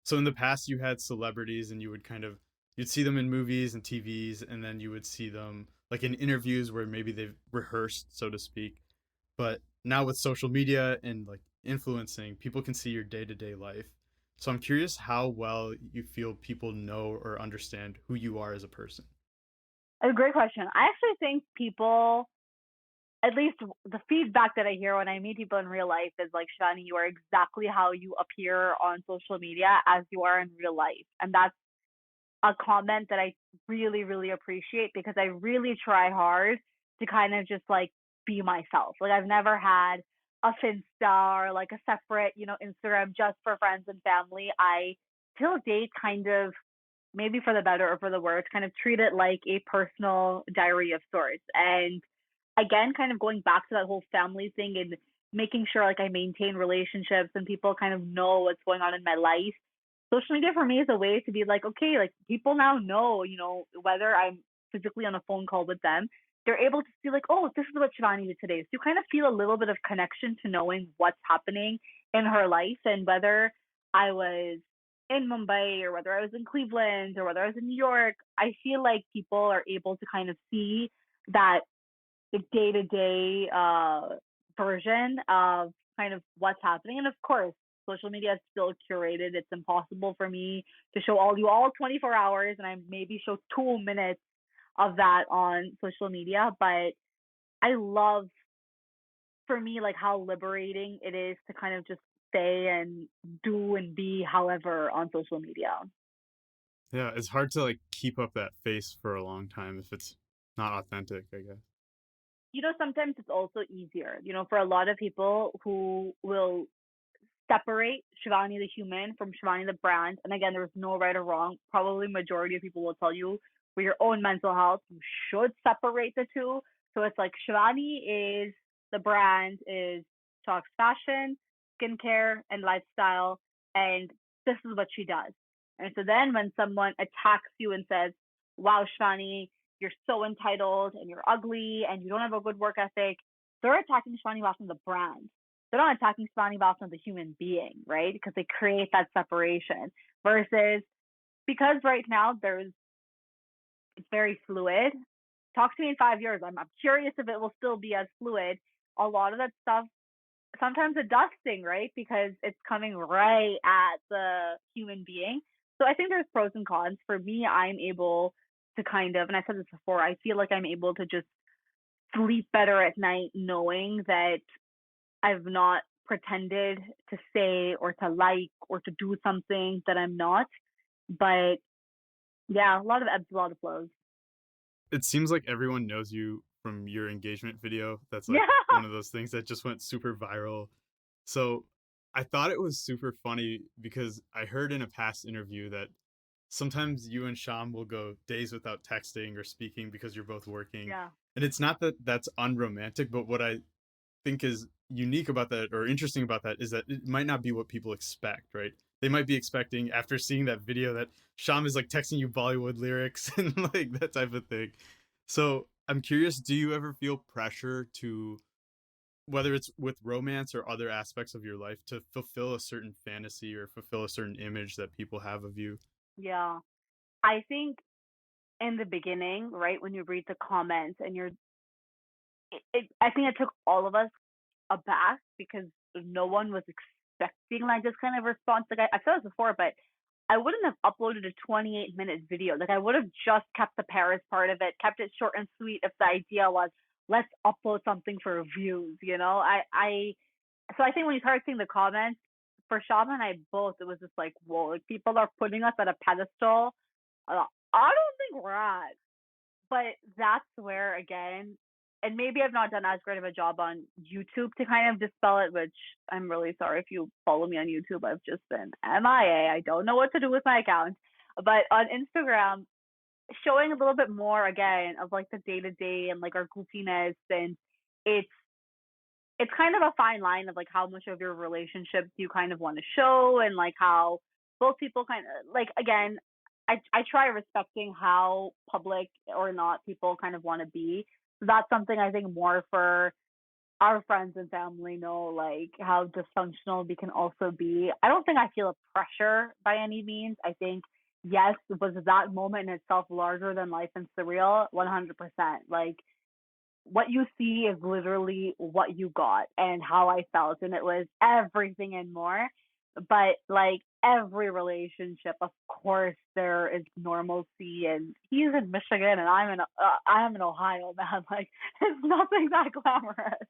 So in the past, you had celebrities, and you would you'd see them in movies and TVs, and then you would see them like in interviews where maybe they've rehearsed, so to speak. But now with social media and like influencing, people can see your day to day life. So I'm curious how well you feel people know or understand who you are as a person. A great question. I actually think people, at least the feedback that I hear when I meet people in real life is like, Shani, you are exactly how you appear on social media as you are in real life. And that's a comment that I really, really appreciate because I really try hard to kind of just like be myself. Like I've never had a Finsta or like a separate, Instagram just for friends and family. I till date kind of, maybe for the better or for the worse, kind of treat it like a personal diary of sorts. And again, kind of going back to that whole family thing and making sure like I maintain relationships and people kind of know what's going on in my life. Social media for me is a way to be like, okay, like people now know, whether I'm physically on a phone call with them, they're able to see like, oh, this is what Shivani did today. So you kind of feel a little bit of connection to knowing what's happening in her life, and whether I was in Mumbai or whether I was in Cleveland or whether I was in New York, I feel like people are able to kind of see that the day to day version of kind of what's happening. And of course, social media is still curated. It's impossible for me to show you all 24 hours, and I maybe show 2 minutes of that on social media. But I love, for me, like how liberating it is to kind of just say and do and be however on social media. Yeah, it's hard to like keep up that face for a long time if it's not authentic, I guess. Sometimes it's also easier, for a lot of people who will separate Shivani the human from Shivani the brand. And again, there's no right or wrong. Probably majority of people will tell you for your own mental health, you should separate the two. So it's like Shivani is the brand, is talks fashion, skincare, and lifestyle, and this is what she does. And so then when someone attacks you and says, "Wow, Shivani, you're so entitled and you're ugly and you don't have a good work ethic," they're attacking Shivani Bafna the brand. They're not attacking Shivani Bafna the human being, right? Because they create that separation. Versus, because right now it's very fluid. Talk to me in 5 years. I'm curious if it will still be as fluid. A lot of that stuff, sometimes it does sting, right? Because it's coming right at the human being. So I think there's pros and cons. For me, I'm able to kind of, and I said this before, I feel like I'm able to just sleep better at night knowing that I've not pretended to say or to like or to do something that I'm not. But yeah, a lot of ebbs, a lot of flows. It seems like everyone knows you from your engagement video. That's Yeah. like one of those things that just went super viral. So I thought it was super funny because I heard in a past interview that sometimes you and Sham will go days without texting or speaking because you're both working. Yeah. And it's not that that's unromantic, but what I think is unique about that or interesting about that is that it might not be what people expect, right? They might be expecting after seeing that video that Sham is like texting you Bollywood lyrics and like that type of thing. So I'm curious, do you ever feel pressure to, whether it's with romance or other aspects of your life, to fulfill a certain fantasy or fulfill a certain image that people have of you? Yeah. I think in the beginning, right, when you read the comments and I think it took all of us aback because no one was expecting like this kind of response. Like I said this before, but I wouldn't have uploaded a 28-minute video. Like I would have just kept the Paris part of it, kept it short and sweet if the idea was let's upload something for views. So I think when you start seeing the comments, for Shama and I both, it was just like, whoa, like people are putting us at a pedestal. I don't think we're at. But that's where again, and maybe I've not done as great of a job on YouTube to kind of dispel it, which I'm really sorry if you follow me on YouTube. I've just been MIA. I don't know what to do with my account. But on Instagram, showing a little bit more again of like the day to day and like our goofiness, and it's it's kind of a fine line of like how much of your relationship do you kind of want to show, and like how both people kind of like, again, I try respecting how public or not people kind of want to be. So that's something I think more for our friends and family know like how dysfunctional we can also be. I don't think I feel a pressure by any means. I think yes, was that moment in itself larger than life and surreal? 100%. Like what you see is literally what you got and how I felt, and it was everything and more. But like every relationship, of course, there is normalcy, and he's in Michigan and I'm in Ohio, man. Like it's nothing that glamorous.